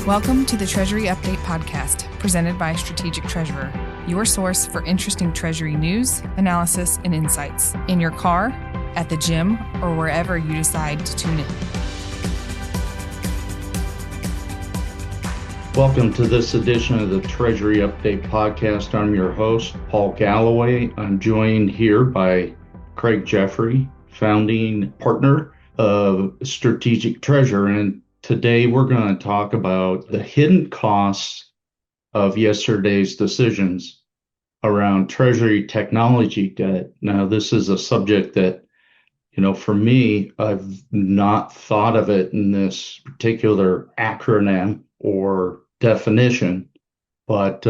Welcome to the Treasury Update podcast, presented by Strategic Treasurer, your source for interesting Treasury news, analysis, and insights in your car, at the gym, or wherever you decide to tune in. Welcome to this edition of the Treasury Update podcast. I'm your host, Paul Galloway. I'm joined here by Craig Jeffery, founding partner of Strategic Treasurer. And today we're going to talk about the hidden costs of yesterday's decisions around Treasury technology debt. Now, this is a subject that, for me, I've not thought of it in this particular acronym or definition. But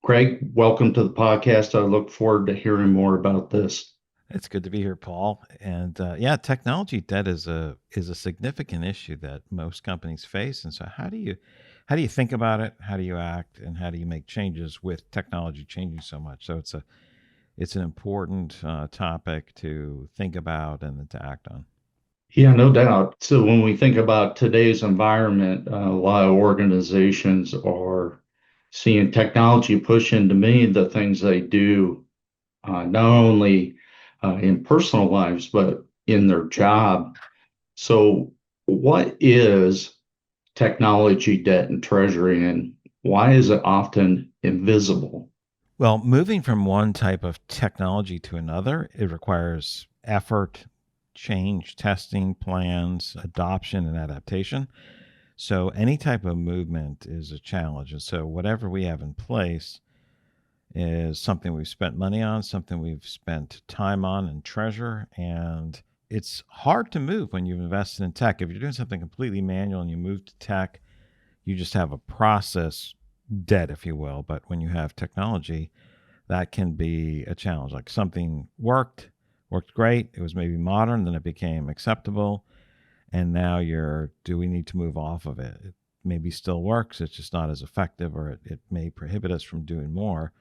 Craig, welcome to the podcast. I look forward to hearing more about this. It's good to be here, Paul. And technology debt is a significant issue that most companies face. And so how do you think about it? How do you act? And how do you make changes with technology changing so much? So it's an important topic to think about and to act on. Yeah, no doubt. So when we think about today's environment, a lot of organizations are seeing technology push into many of the things they do, not only in personal lives, but in their job. So what is technology debt in Treasury, and why is it often invisible? Well, moving from one type of technology to another, it requires effort, change, testing plans, adoption, and adaptation. So any type of movement is a challenge. And so whatever we have in place is something we've spent money on, something we've spent time on and treasure. And it's hard to move when you've invested in tech. If you're doing something completely manual and you move to tech, you just have a process debt, if you will. But when you have technology, that can be a challenge. Like something worked great. It was maybe modern, then it became acceptable. And now do we need to move off of it? It maybe still works. It's just not as effective, or it may prohibit us from doing more,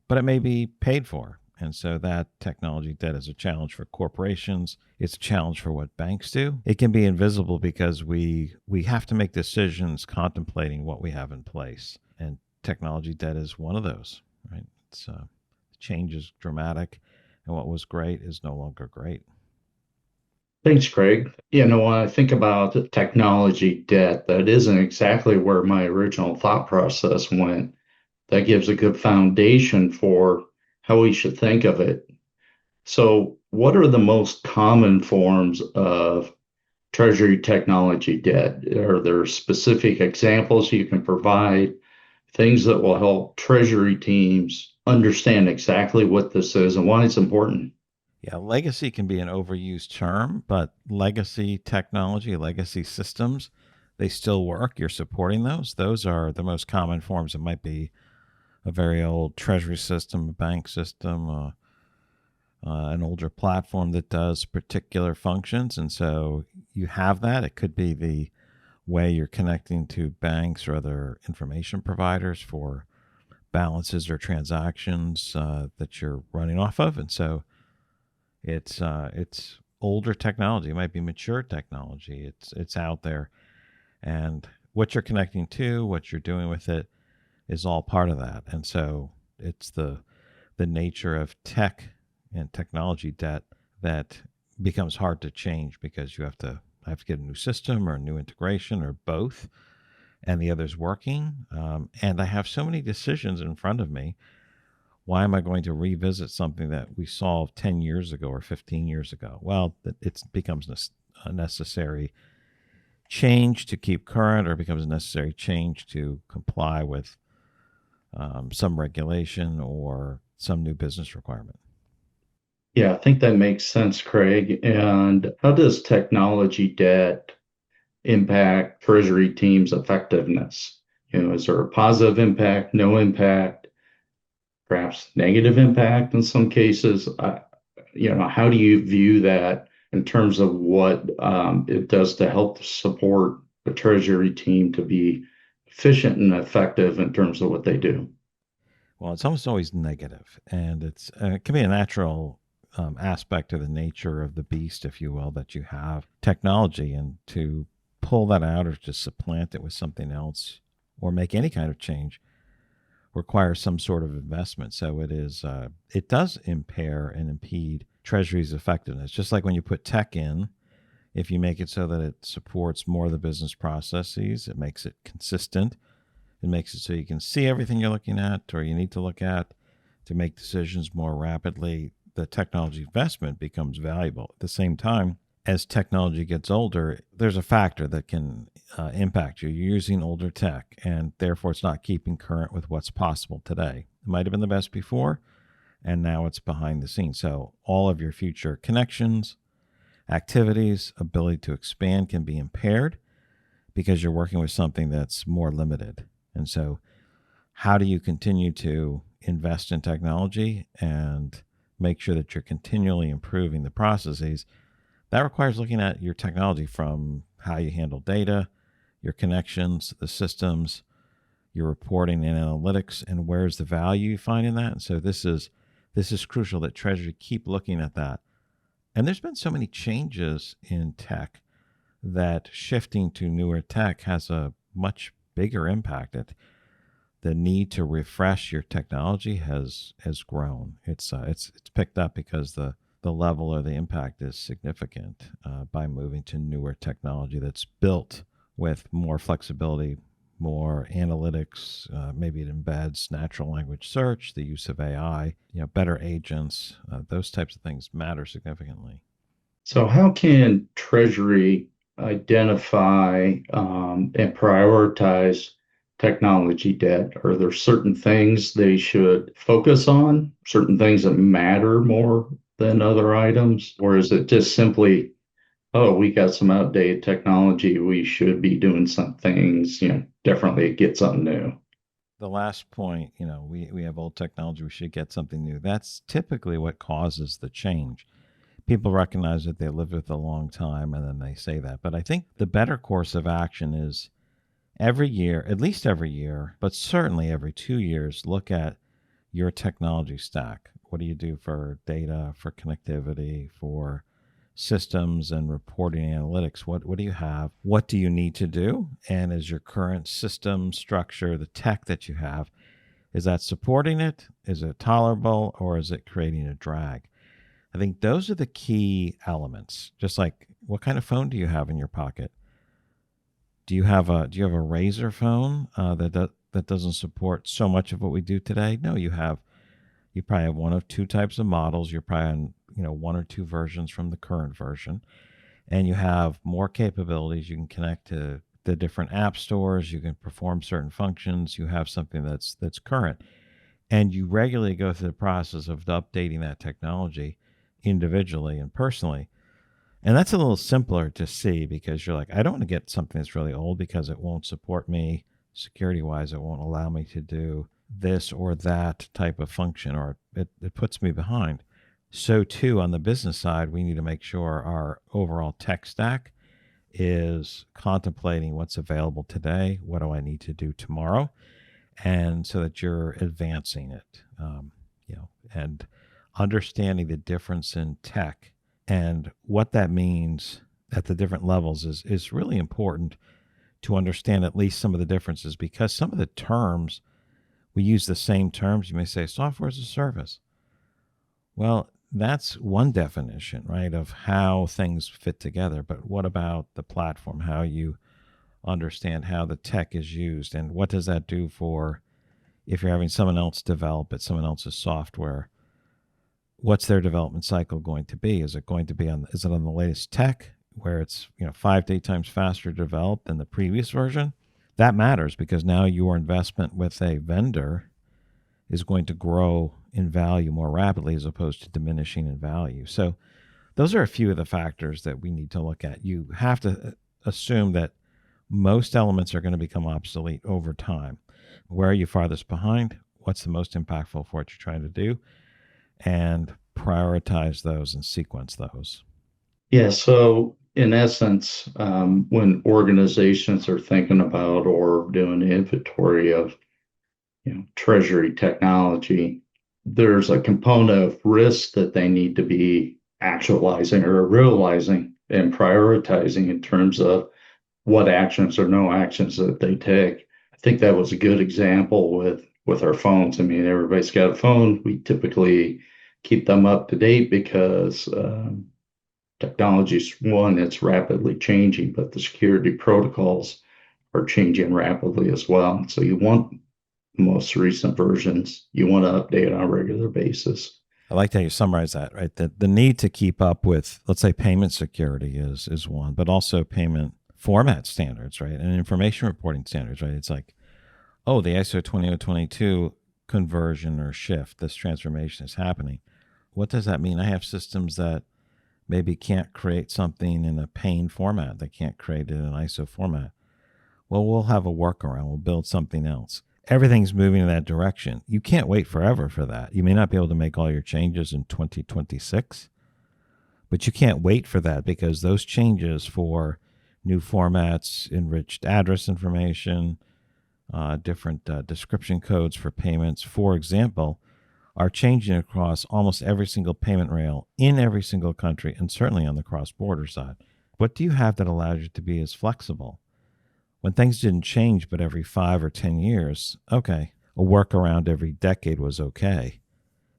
but it may be paid for. And so that technology debt is a challenge for corporations. It's a challenge for what banks do. It can be invisible because we have to make decisions contemplating what we have in place. And technology debt is one of those, right? It's change is dramatic, and what was great is no longer great. Thanks, Craig. When I think about the technology debt, that isn't exactly where my original thought process went. That gives a good foundation for how we should think of it. So what are the most common forms of Treasury technology debt? Are there specific examples you can provide, things that will help Treasury teams understand exactly what this is and why it's important? Yeah, legacy can be an overused term, but legacy technology, legacy systems, they still work. You're supporting those. Those are the most common forms. It might be a very old Treasury system, a bank system, an older platform that does particular functions. And so you have that. It could be the way you're connecting to banks or other information providers for balances or transactions that you're running off of. And so it's older technology. It might be mature technology. It's out there. And what you're connecting to, what you're doing with it, is all part of that. And so it's the nature of tech and technology debt that becomes hard to change because you have to get a new system or a new integration or both, and the other's working. And I have so many decisions in front of me. Why am I going to revisit something that we solved 10 years ago or 15 years ago? Well, it becomes a necessary change to keep current, or becomes a necessary change to comply with some regulation or some new business requirement. Yeah, I think that makes sense, Craig. And how does technology debt impact Treasury teams' effectiveness? Is there a positive impact, no impact, perhaps negative impact in some cases? How do you view that in terms of what it does to help support the Treasury team to be efficient and effective in terms of what they do? Well, it's almost always negative, and it can be a natural aspect of the nature of the beast, if you will, that you have technology, and to pull that out or to supplant it with something else or make any kind of change requires some sort of investment. So it does impair and impede Treasury's effectiveness. Just like when you put tech in, if you make it so that it supports more of the business processes, it makes it consistent. It makes it so you can see everything you're looking at or you need to look at to make decisions more rapidly. The technology investment becomes valuable. At the same time, as technology gets older, there's a factor that can impact you. You're using older tech, and therefore it's not keeping current with what's possible today. It might have been the best before, and now it's behind the scenes. So all of your future connections, activities, ability to expand can be impaired because you're working with something that's more limited. And so how do you continue to invest in technology and make sure that you're continually improving the processes? That requires looking at your technology from how you handle data, your connections, the systems, your reporting and analytics, and where's the value you find in that. And so this is crucial that Treasury keep looking at that. And there's been so many changes in tech that shifting to newer tech has a much bigger impact. The need to refresh your technology has grown. It's picked up because the level or the impact is significant by moving to newer technology that's built with more flexibility, more analytics. Maybe it embeds natural language search, the use of AI, better agents. Those types of things matter significantly. So how can Treasury identify and prioritize technology debt? Are there certain things they should focus on, certain things that matter more than other items? Or is it just simply, oh, we got some outdated technology, we should be doing some things, differently, get something new? The last point, we have old technology, we should get something new. That's typically what causes the change. People recognize that they lived with it a long time and then they say that. But I think the better course of action is every year, at least every year, but certainly every 2 years, look at your technology stack. What do you do for data, for connectivity, for systems and reporting analytics? What do you have? What do you need to do? And is your current system structure, the tech that you have, is that supporting it? Is it tolerable, or is it creating a drag? I think those are the key elements. Just like, what kind of phone do you have in your pocket? Do you have a Razor phone that doesn't support so much of what we do today? No, you probably have one of two types of models. You're probably on one or two versions from the current version, and you have more capabilities. You can connect to the different app stores. You can perform certain functions. You have something that's current, and you regularly go through the process of updating that technology individually and personally. And that's a little simpler to see because you're like, I don't want to get something that's really old because it won't support me security wise. It won't allow me to do this or that type of function, or it puts me behind. So too, on the business side, we need to make sure our overall tech stack is contemplating what's available today. What do I need to do tomorrow? And so that you're advancing it, and understanding the difference in tech and what that means at the different levels is really important to understand at least some of the differences, because some of the terms, we use the same terms. You may say software as a service. Well, that's one definition, right, of how things fit together. But what about the platform, how you understand how the tech is used, and what does that do for if you're having someone else develop it, someone else's software? What's their development cycle going to be? Is it on the latest tech where it's 5 to 8 times faster to develop than the previous version? That matters because now your investment with a vendor is going to grow in value more rapidly as opposed to diminishing in value. So those are a few of the factors that we need to look at. You have to assume that most elements are going to become obsolete over time. Where are you farthest behind? What's the most impactful for what you're trying to do? And prioritize those and sequence those. Yeah, so in essence, when organizations are thinking about or doing inventory of Treasury technology, there's a component of risk that they need to be actualizing or realizing and prioritizing in terms of what actions or no actions that they take. I think that was a good example with our phones. I mean, everybody's got a phone. We typically keep them up to date because technology is one, it's rapidly changing, but the security protocols are changing rapidly as well. So you want the most recent versions. You want to update on a regular basis. I like how you summarize that, right? The need to keep up with, let's say, payment security is one, but also payment format standards, right? And information reporting standards, right? It's like, oh, the ISO 20022 conversion or shift, this transformation is happening. What does that mean? I have systems that maybe can't create something in a pane format. They can't create it in an ISO format. Well, we'll have a workaround. We'll build something else. Everything's moving in that direction. You can't wait forever for that. You may not be able to make all your changes in 2026, but you can't wait for that because those changes for new formats, enriched address information, different description codes for payments, for example, are changing across almost every single payment rail in every single country and certainly on the cross-border side. What do you have that allows you to be as flexible? When things didn't change but every 5 or 10 years, okay, a workaround every decade was okay.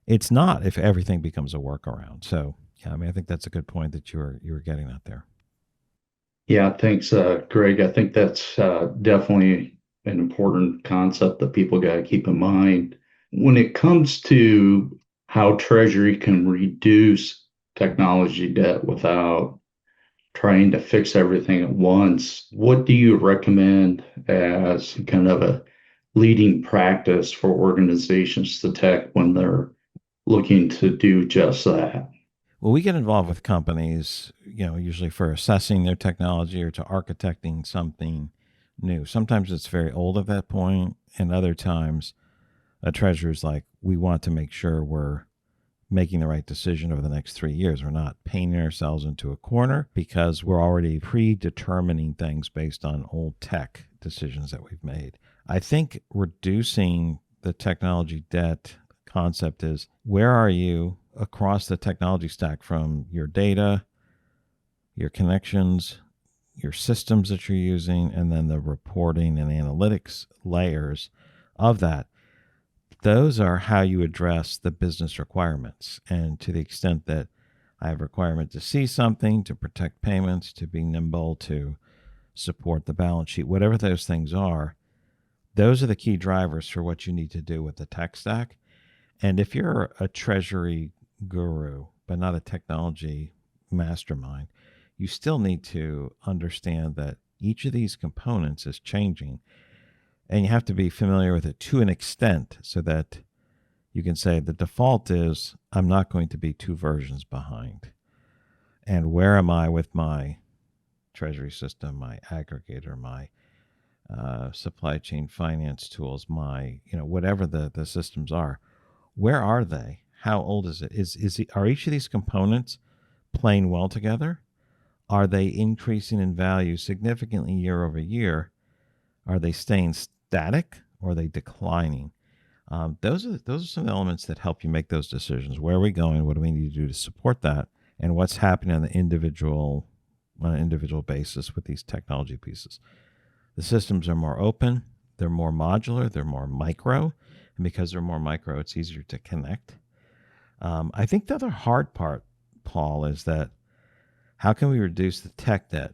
It's not if everything becomes a workaround. So, yeah, I mean, I think that's a good point that you were getting at there. Yeah, thanks, Greg. I think that's definitely an important concept that people got to keep in mind. When it comes to how Treasury can reduce technology debt without trying to fix everything at once, what do you recommend as kind of a leading practice for organizations to take when they're looking to do just that? Well, we get involved with companies, usually for assessing their technology or to architecting something new. Sometimes it's very old at that point, and other times a treasurer's like, we want to make sure we're making the right decision over the next 3 years. We're not painting ourselves into a corner because we're already predetermining things based on old tech decisions that we've made. I think reducing the technology debt concept is, where are you across the technology stack from your data, your connections, your systems that you're using, and then the reporting and analytics layers of that. Those are how you address the business requirements. And to the extent that I have a requirement to see something, to protect payments, to be nimble, to support the balance sheet, whatever those things are, those are the key drivers for what you need to do with the tech stack. And if you're a treasury guru, but not a technology mastermind, you still need to understand that each of these components is changing. And you have to be familiar with it to an extent so that you can say the default is, I'm not going to be 2 versions behind. And where am I with my treasury system, my aggregator, my supply chain finance tools, my, whatever the systems are, where are they? How old is it? Are each of these components playing well together? Are they increasing in value significantly year over year? Are they staying static or are they declining? Those are some elements that help you make those decisions. Where are we going? What do we need to do to support that? And what's happening on an individual basis with these technology pieces? The systems are more open. They're more modular. They're more micro. And because they're more micro, it's easier to connect. I think the other hard part, Paul, is that how can we reduce the tech debt?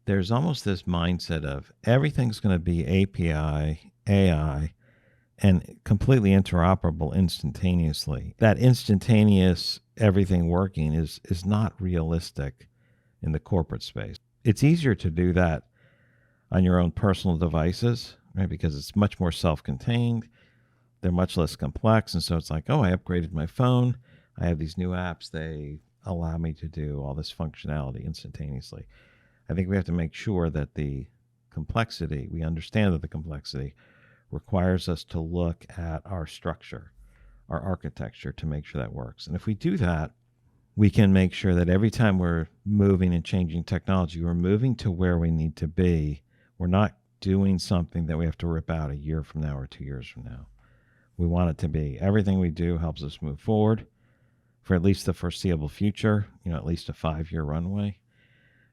There's almost this mindset of everything's going to be API, AI, and completely interoperable instantaneously. That instantaneous everything working is not realistic in the corporate space. It's easier to do that on your own personal devices, right? Because it's much more self-contained. They're much less complex. And so it's like, oh, I upgraded my phone. I have these new apps. They allow me to do all this functionality instantaneously. I think we have to make sure that we understand that the complexity requires us to look at our structure, our architecture, to make sure that works. And if we do that, we can make sure that every time we're moving and changing technology, we're moving to where we need to be. We're not doing something that we have to rip out a year from now or 2 years from now. We want it to be everything we do helps us move forward for at least the foreseeable future, at least a 5-year runway.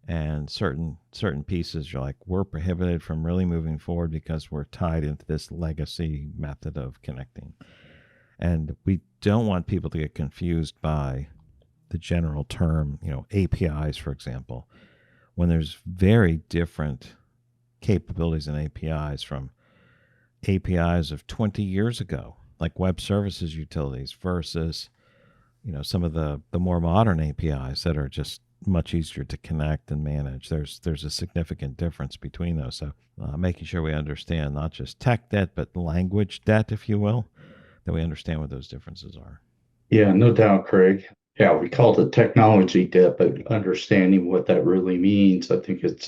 And certain pieces are like, we're prohibited from really moving forward because we're tied into this legacy method of connecting. And we don't want people to get confused by the general term, APIs, for example, when there's very different capabilities in APIs from APIs of 20 years ago, like web services utilities, versus, some of the more modern APIs that are just much easier to connect and manage. There's a significant difference between those. So making sure we understand not just tech debt, but language debt, if you will, that we understand what those differences are. Yeah, no doubt, Craig. Yeah, we call it technology debt, but understanding what that really means, I think it's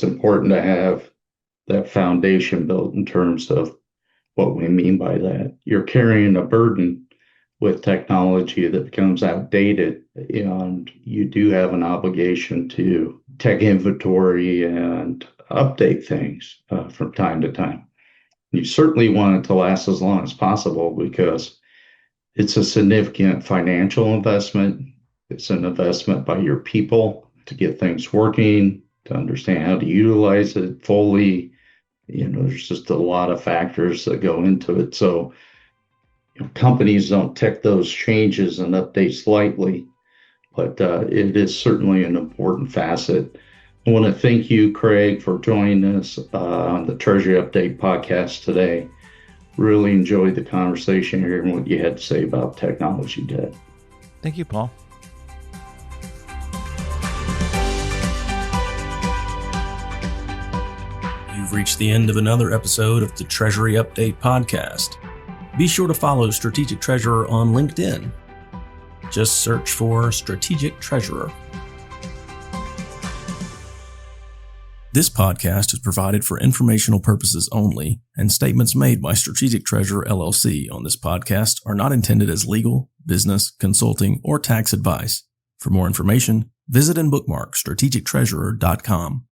important to have that foundation built in terms of what we mean by that. You're carrying a burden with technology that becomes outdated, and you do have an obligation to tech inventory and update things from time to time. You certainly want it to last as long as possible because it's a significant financial investment. It's an investment by your people to get things working, to understand how to utilize it fully. There's just a lot of factors that go into it. So companies don't take those changes and updates lightly, but it is certainly an important facet. I want to thank you, Craig, for joining us on the Treasury Update podcast today. Really enjoyed the conversation, hearing what you had to say about technology debt. Thank you, Paul. You've reached the end of another episode of the Treasury Update podcast. Be sure to follow Strategic Treasurer on LinkedIn. Just search for Strategic Treasurer. This podcast is provided for informational purposes only, and statements made by Strategic Treasurer LLC on this podcast are not intended as legal, business, consulting, or tax advice. For more information, visit and bookmark strategictreasurer.com.